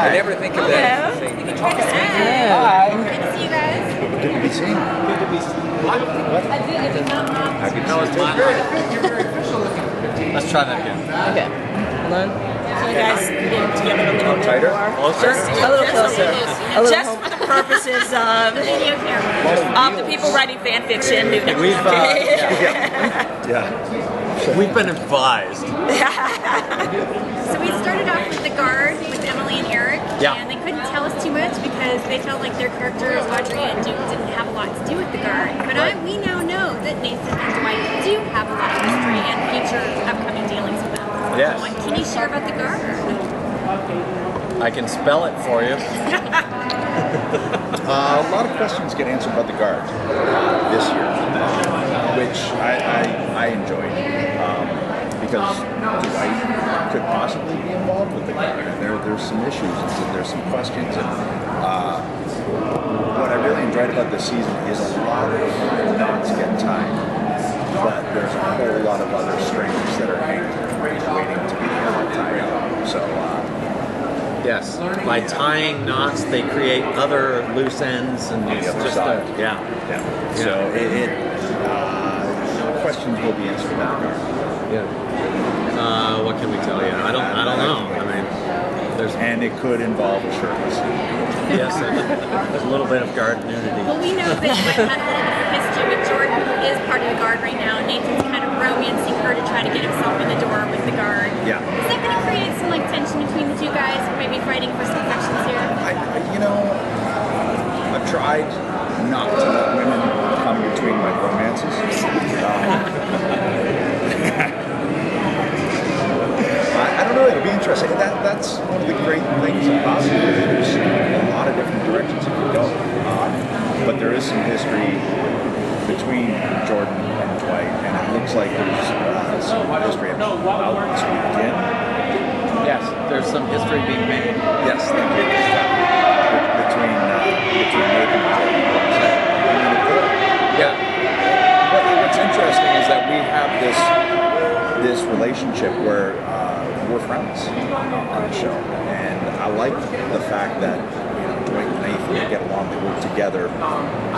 I never think of that. Hi. Good to see you guys. Good to be seen. Good to be seen. What? I did not know. That was my Let's try that again. Okay. Hold on. Can you guys get together a little bit Tighter? more? Closer? A little closer. A little Just for the purposes of the people writing fan fiction. We've, we've been advised. So we started off with the guard with Emily and Eric, and they couldn't tell us too much because they felt like their characters, Audrey and Duke, didn't have a lot to do with the guard. But we now know that Nathan and Dwight do have a lot of history and future upcoming dealings with them. Yes. What can you share about the guard? I can spell it for you. A lot of questions get answered about the guard this year, which I enjoyed because Dwight could possibly be involved with the guard. There's some issues and there's some questions. And what I really enjoyed about this season is a lot of knots get tied, but there's a whole lot of other strings that are hanging, waiting to be tied up. So. Yes, by tying knots, they create other loose ends, and it's just yeah. So questions will be answered about the guard. Yeah. What can we tell you? I don't know. I mean, and it could involve a shirtless. Yes, there's a little bit of guard nudity. Well, we know that Dwight had a little bit of history with Jordan, who is part of the guard right now. Nathan's kind of romancing her to try to get himself in the door with the guard. Yeah. Is that going to create some tension between the two guys, or maybe fighting for some affections here? I've tried not to let women come between my romances. I don't know. It'll be interesting. That's one of the great things about it. There's a lot of different directions you can go, but there is some history between Jordan and Dwight, and it looks like there's some history out this weekend. Yes, there's some history being made. Yes, thank you. Between Nathan and Jordan. Yeah. What's interesting is that we have this relationship where we're friends on the show, and I like the fact that Dwight and Nathan get along, they work together,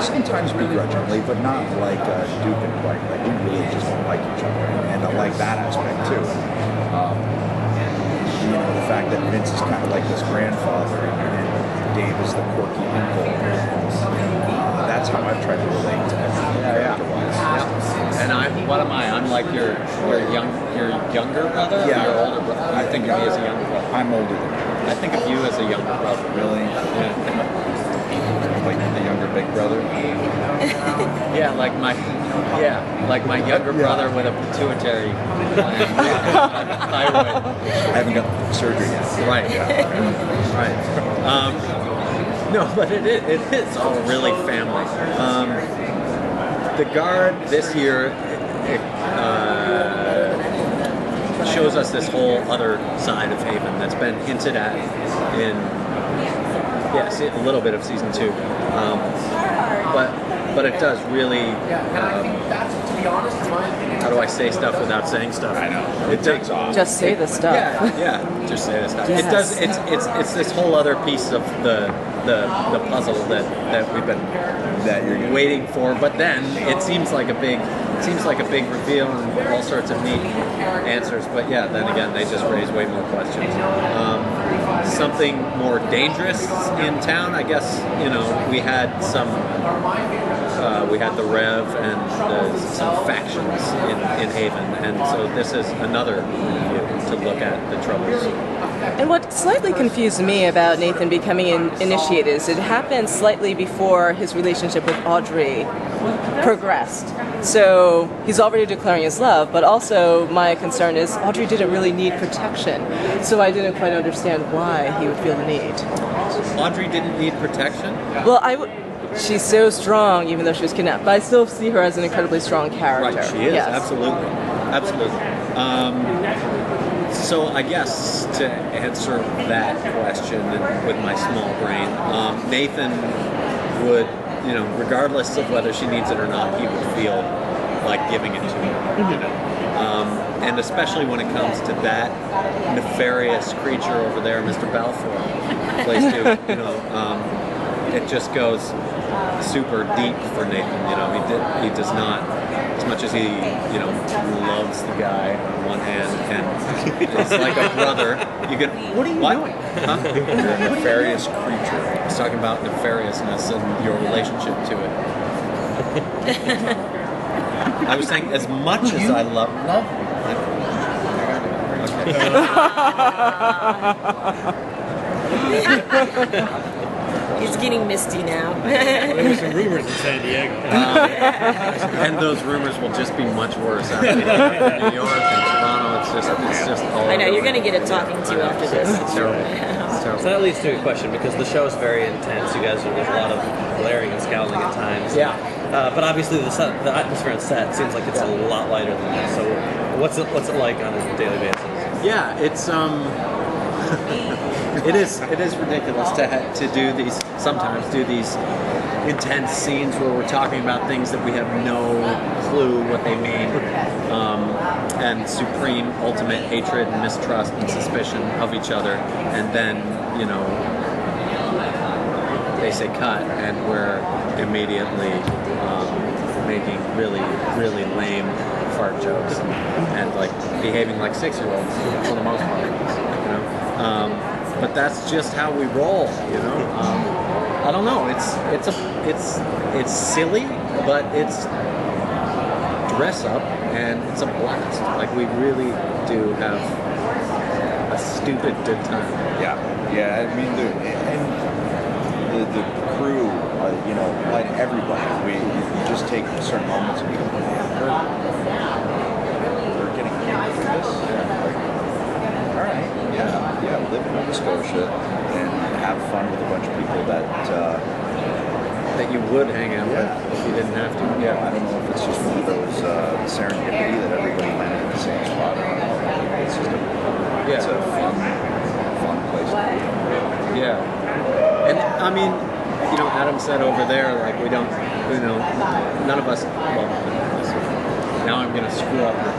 sometimes begrudgingly, but not like Duke and Dwight. Like we really just don't like each other, and I like that aspect too. The fact that Vince is kind of like this grandfather, and Dave is the quirky uncle. That's how I've tried to relate to everything character-wise. And what am I? I'm like your younger brother? Yeah. Or your older brother? I think of me as a younger brother. I'm older than you. I think of you as a younger brother. Really? Yeah. Like the younger big brother? Yeah, like my younger brother with a pituitary gland. Thyroid. I haven't got surgery yet. Right. Right. No, but it is all really family. The guard this year shows us this whole other side of Haven that's been hinted at in a little bit of season 2, but it does really. How do I say stuff without saying stuff? I know. It takes off. Just say the stuff. Yeah. Just say the stuff. Yes. It does. It's this whole other piece of the puzzle that we've been waiting for. But then it seems like a big reveal and all sorts of neat answers. But yeah, then again, they just raise way more questions. Something more dangerous in town, I guess. We had some. We had the Rev and some factions in Haven, and so this is another view to look at the troubles. And what slightly confused me about Nathan becoming initiated is it happened slightly before his relationship with Audrey progressed. So he's already declaring his love, but also my concern is Audrey didn't really need protection. So I didn't quite understand why he would feel the need. Audrey didn't need protection? Well, she's so strong, even though she was kidnapped. But I still see her as an incredibly strong character. Right, she is, yes. absolutely. So I guess to answer that question with my small brain, Nathan would, regardless of whether she needs it or not, he would feel like giving it to her. And especially when it comes to that nefarious creature over there, Mr. Balfour. place too. You know, it just goes super deep for Nathan. You know, he does not, as much as he, you know, loves the guy on one hand and is like a brother. You can. What are you doing? Huh? You're a nefarious creature. I was talking about nefariousness and your relationship to it. I was saying, as much as I love. He's getting misty now. Well, there were some rumors in San Diego. And those rumors will just be much worse after New York and Toronto. It's just all. I know, over. you're going to get a talking to after this. It's terrible. It's terrible. So that leads to a question, because the show is very intense. You guys, there's a lot of glaring and scowling at times. Yeah. But obviously the atmosphere on set seems like it's a lot lighter than that. So what's it like on a daily basis? Yeah, it's it is ridiculous to do these intense scenes where we're talking about things that we have no clue what they mean, and supreme ultimate hatred and mistrust and suspicion of each other, and then, you know, they say cut and we're immediately making really, really lame fart jokes and like behaving like 6-year-olds for the most part, you know. But that's just how we roll, you know. I don't know. It's silly, but it's dress up and it's a blast. Like, we really do have a stupid good time. Yeah. I mean, the crew, you know, like everybody, you just take certain moments and you go, we're getting paid for this. All right, yeah, live in Nova Scotia and have fun with a bunch of people that you would hang out with if you didn't have to. Yeah, I don't know if it's just one of those serendipity that everybody landed in the same spot. I don't know. It's just it's a fun place to be. Yeah, and I mean, you know, Adam said over there, like, we don't, you know, none of us. Well, now I'm gonna screw up the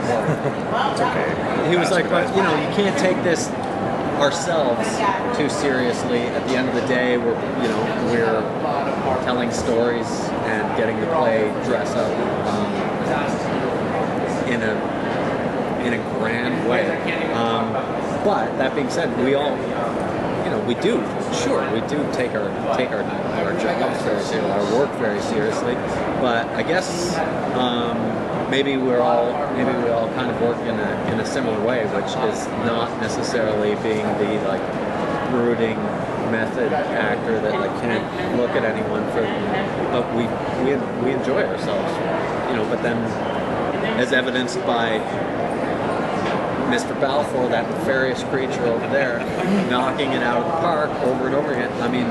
quote. It's okay. He was like, but you know, you can't take this ourselves too seriously. At the end of the day, we're telling stories and getting to play dress up in a grand way. But that being said, we all, you know, we do take our jobs very seriously, our work very seriously. But I guess maybe we all kind of work in a similar way, which is not necessarily being the like brooding method actor that like can't look at anyone for, but we enjoy ourselves, you know. But then, as evidenced by Mr. Balfour, that nefarious creature over there, knocking it out of the park over and over again. I mean,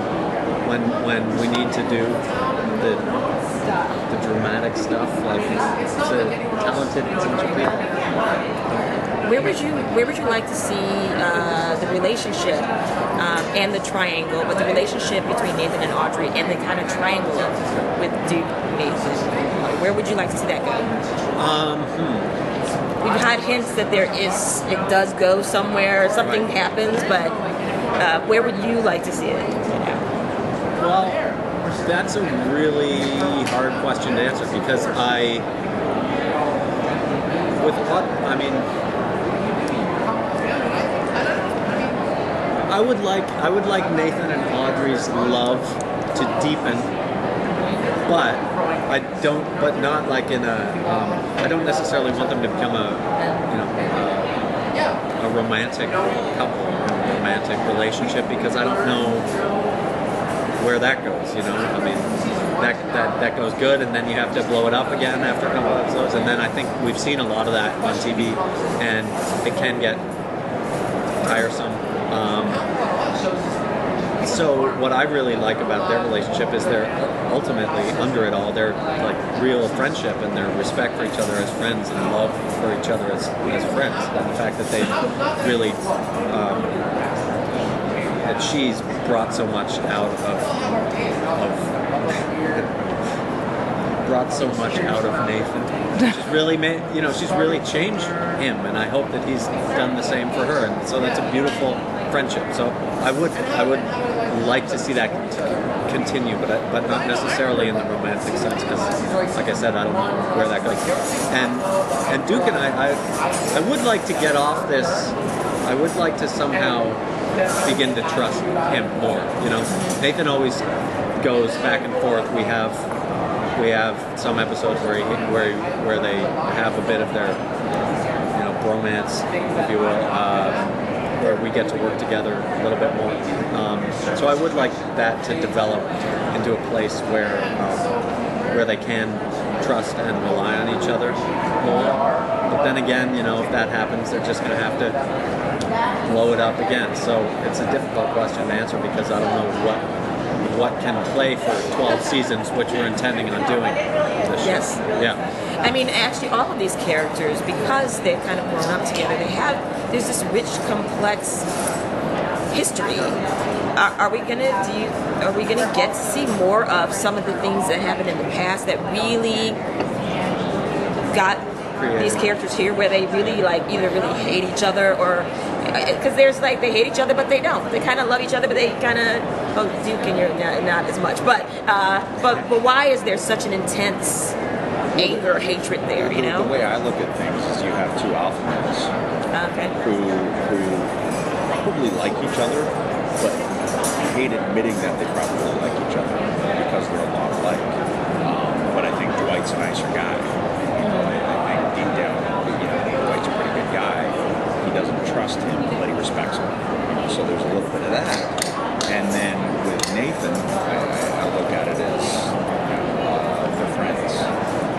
when we need to do the dramatic stuff, like, it's a talented bunch of people. Where would you like to see the relationship and the triangle, but the relationship between Nathan and Audrey and the kind of triangle with Duke, Nathan? Where would you like to see that go? We've had hints that it does go somewhere, something happens, but where would you like to see it? Well, that's a really hard question to answer, because I would like Nathan and Audrey's love to deepen, but not like in a. I don't necessarily want them to become a romantic couple, a romantic relationship, because I don't know where that goes. You know, I mean, that goes good, and then you have to blow it up again after a couple episodes, and then I think we've seen a lot of that on TV, and it can get tiresome. So what I really like about their relationship is they're ultimately, under it all, they're like real friendship and their respect for each other as friends and love for each other as friends. And the fact that they've really that she's brought so much out of Nathan. She's really she's really changed him, and I hope that he's done the same for her. And so that's a beautiful friendship. So I would like to see that continue, but not necessarily in the romantic sense, because, like I said, I don't know where that goes. And Duke and I would like to get off this. I would like to somehow begin to trust him more. You know, Nathan always goes back and forth. We have some episodes where they have a bit of their, you know, bromance, if you will, where we get to work together a little bit more. So I would like that to develop into a place where they can trust and rely on each other more. But then again, you know, if that happens, they're just going to have to blow it up again. So it's a difficult question to answer, because I don't know what can play for 12 seasons, which we're intending on doing this year. Yes. Yeah. I mean, actually, all of these characters, because they've kind of grown up together, there's this rich, complex history. Are we gonna get to see more of some of the things that happened in the past that really got these characters here, where they really either really hate each other, or because there's they hate each other but they don't. They kind of love each other but they kind of Duke and you're not as much. But why is there such an intense anger or hatred there? You know, the way I look at things is you have two alpha males who probably like each other, but hate admitting that they probably like each other because they're a lot alike. But I think Dwight's a nicer guy. I think deep down, Dwight's a pretty good guy. He doesn't trust him, but he respects him. So there's a little bit of that. And then with Nathan, I look at it as they're friends,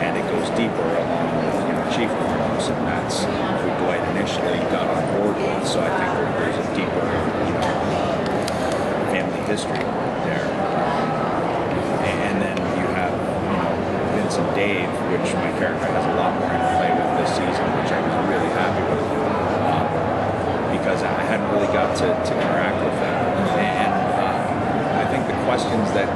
and it goes deeper along with Chief Warnos, and that's who Dwight initially got on board with. So I think there's a deeper family history there. And then you have Vince and Dave, which my character has a lot more interplay with this season, which I was really happy with, because I hadn't really got to interact with them. And I think the questions that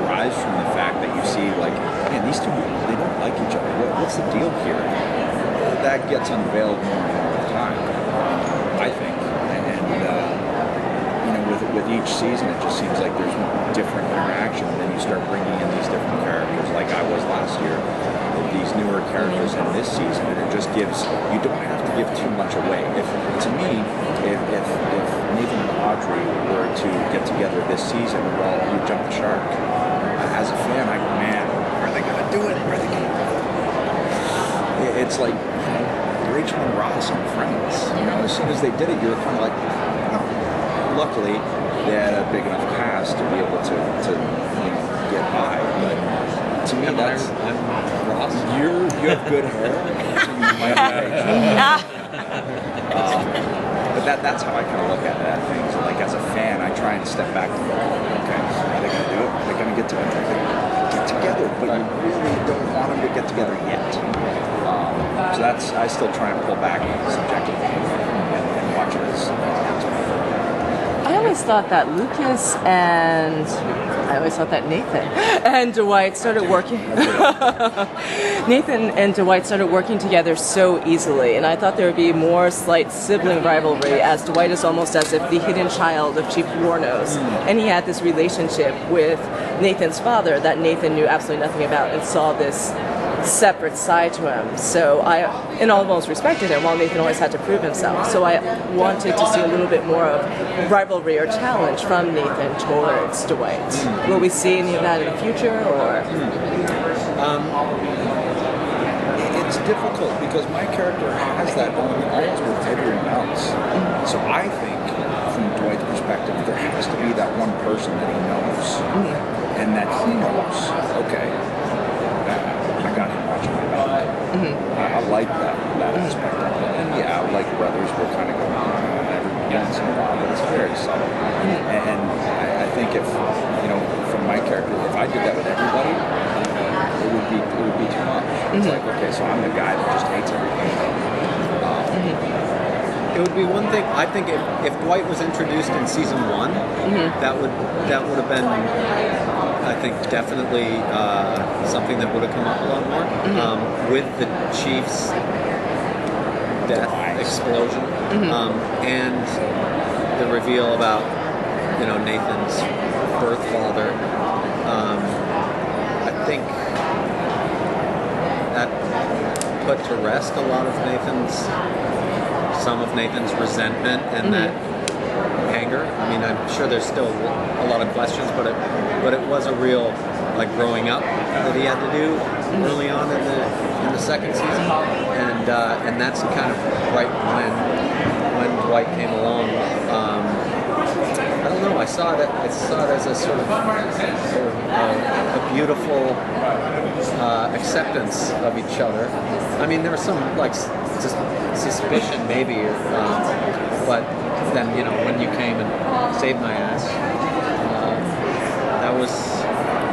arise from the fact that you see, man, these two people, they don't like each other. What's the deal here? That gets unveiled more and more with time, I think. And with each season, it just seems like there's different interaction, and then you start bringing in these different characters, like I was last year, with these newer characters in this season, and it just gives, you don't have to give too much away. To me, if Nathan and Audrey were to get together this season, well, you jump the shark. As a fan, I go, man, are they going to do it? Are they going to do it? It's like Rachel and Ross on Friends. As soon as they did it, you were kind of like, oh. Luckily, they had a big enough cast to be able to get by. But to me, I'm Ross. You have good hair. So you might have but that's how I kind of look at things. Like, as a fan, I try and step back and go, okay, are they going to do it? Are they going to get together? Get together, but you really don't want them to get together yet. So I still try and pull back subjectively and watch it as I always thought that Nathan and Dwight started working. Nathan and Dwight started working together so easily, and I thought there would be more slight sibling rivalry, as Dwight is almost as if the hidden child of Chief Warnos, and he had this relationship with Nathan's father that Nathan knew absolutely nothing about and saw this separate side to him. So I, in almost respected him, while Nathan always had to prove himself. So I wanted to see a little bit more of rivalry or challenge from Nathan towards Dwight. Will we see any of that in the future, or? It's difficult because my character has that almost with everyone else. So I think, from Dwight's perspective, there has to be that one person that he knows, and that he knows, okay, I got him watching my back. I like that aspect of it. And yeah, like Brothers, we're kind of going every once in a while, but it's very subtle. And I think if, from my character, if I did that with everybody, it would be too much. It's like, okay, so I'm the guy that just hates everything. It would be one thing. I think if Dwight was introduced in season 1, that would have been, I think, definitely something that would have come up a lot more. With the Chief's death explosion, and the reveal about Nathan's birth father. I think that put to rest a lot of some of Nathan's resentment and that anger. I mean, I'm sure there's still a lot of questions, but it was a real growing up that he had to do early on in the second season, and that's kind of right when Dwight came along. I don't know. I saw it as a sort of a beautiful acceptance of each other. I mean, there was some suspicion maybe, but then when you came and saved my ass,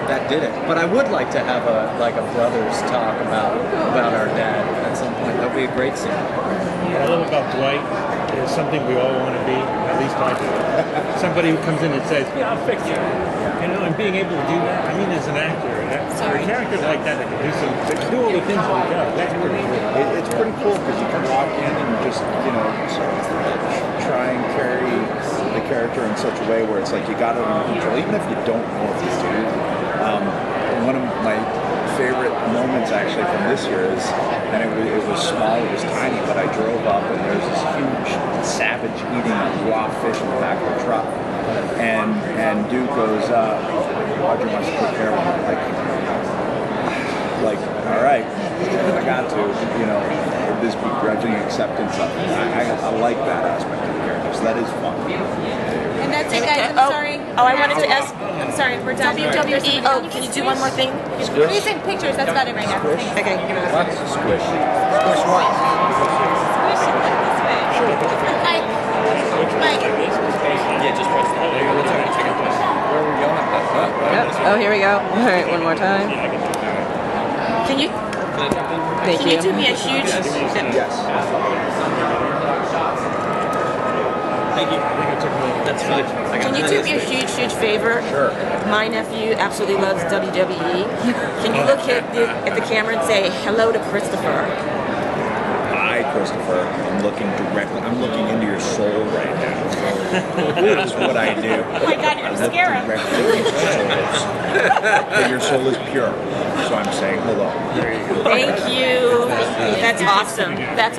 that did it. But I would like to have a brothers talk about our dad at some point. That would be a great scene. What I love about Dwight is something we all want to be, at least I do. Somebody who comes in and says, "Yeah, I'll fix you." And being able to do that. I mean, as an actor, for characters like that that can do all the things we do. That's pretty cool. It's pretty cool because you can walk in and just try and carry the character in such a way where it's like you got it under control, even if you don't know if you do. One of my favorite moments actually from this year is, and it was small, it was tiny, but I drove up and there's this huge savage eating raw fish in the back of the truck, and Duke goes, Roger wants to take care of him, like all right, I got to, this begrudging acceptance of it. I like that aspect of the character, so that is fun. And that's it, guys. I'm sorry. Oh, I wanted to ask. I'm sorry, we're done. WWE. Oh, can you do one more thing? Please take pictures. That's about it right now. Okay. What? Squish. Squish what? Mike. Yeah, just press that. There you go. Where are we going? Yep. Oh, here we go. All right, one more time. Can you Thank can you. you do me a huge? Yes. Thank you. That's fine. Can you do me a huge favor? Sure. My nephew absolutely loves WWE. Can you look at the camera and say hello to Christopher? Hi, Christopher. I'm looking into your soul right now. That's what I do. Oh my God, you're scare him. But your soul is pure. So I'm saying hello. Thank you. That's awesome. That's